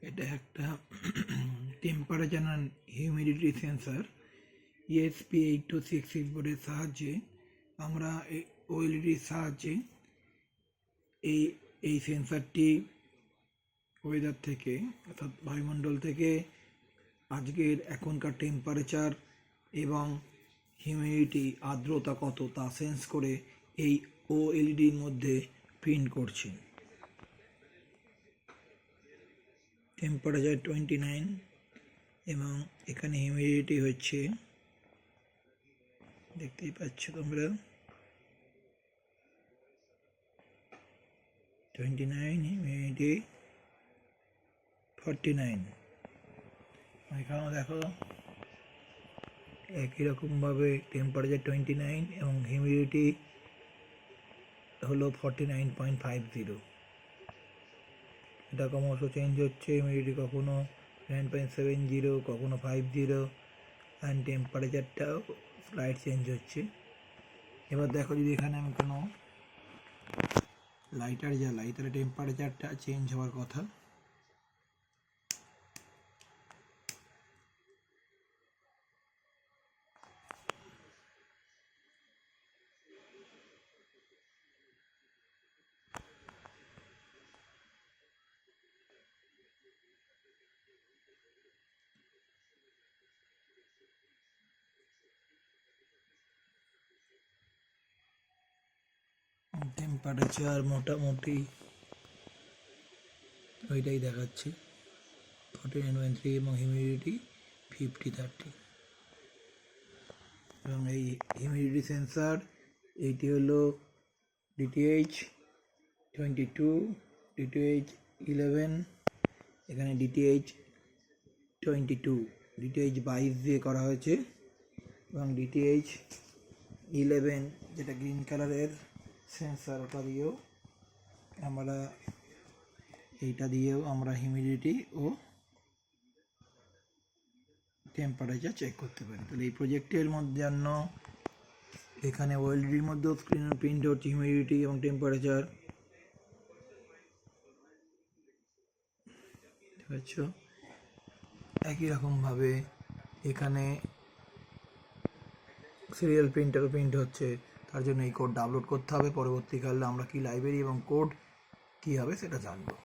এটা একটা temperature and humidity sensor ESP8266 বোর্ডের সাহায্যে আমরা ওএলইডির সাহায্যে এই সেন্সরটি ওয়েদার থেকে অর্থাৎ বায়ুমণ্ডল থেকে আজকের এখনকার টেম্পারেচার এবং হিউমিডিটি আর্দ্রতা কত তা সেন্স করে এই ওএলইডির মধ্যে প্রিন্ট করছে। টেম্পারেচার 29 এবং এখানে হিউমিডিটি হচ্ছে, দেখতেই পাচ্ছ তোমরা, 29, হিউমিডিটি 49। এখানেও দেখো একই রকমভাবে টেম্পারেচার 29 এবং হিউমিডিটি হলো 49.50। এটা ক্রমশ চেঞ্জ হচ্ছে, হিউমিডিটি কখনো 9.70, কখনো 50, অ্যান্ড টেম্পারেচারটাও স্লাইড চেঞ্জ হচ্ছে। এবার দেখো যদি এখানে আমি কোনো লাইটার জ্বালাই তাহলে টেম্পারেচারটা চেঞ্জ হওয়ার কথা। টেম্পারেচার মোটামুটি ওইটাই দেখাচ্ছে, 49.3, এবং হিউমিডিটি 50-30। এবং এই হিউমিডিটি সেন্সার এইটি হলো DTH 22, DTH 11, এখানে DTH 22, DTH 22 দিয়ে করা হয়েছে, এবং DTH 11 যেটা গ্রিন কালারের সেন্সার, ওটা দিয়েও আমরা হিউমিডিটি ও টেম্পারেচার চেক করতে পারি। তাহলে এই প্রজেক্টের জন্য এখানে ওএলইডির মধ্যেও স্ক্রিন প্রিন্ট হচ্ছে হিউমিডিটি এবং টেম্পারেচার, ঠিক আছে। একই রকমভাবে এখানে সিরিয়াল প্রিন্টারও প্রিন্ট হচ্ছে। তার জন্য এই কোড ডাউনলোড করতে হবে। পরবর্তীকালে আমরা কি লাইব্রেরি এবং কোড কী হবে সেটা জানবো।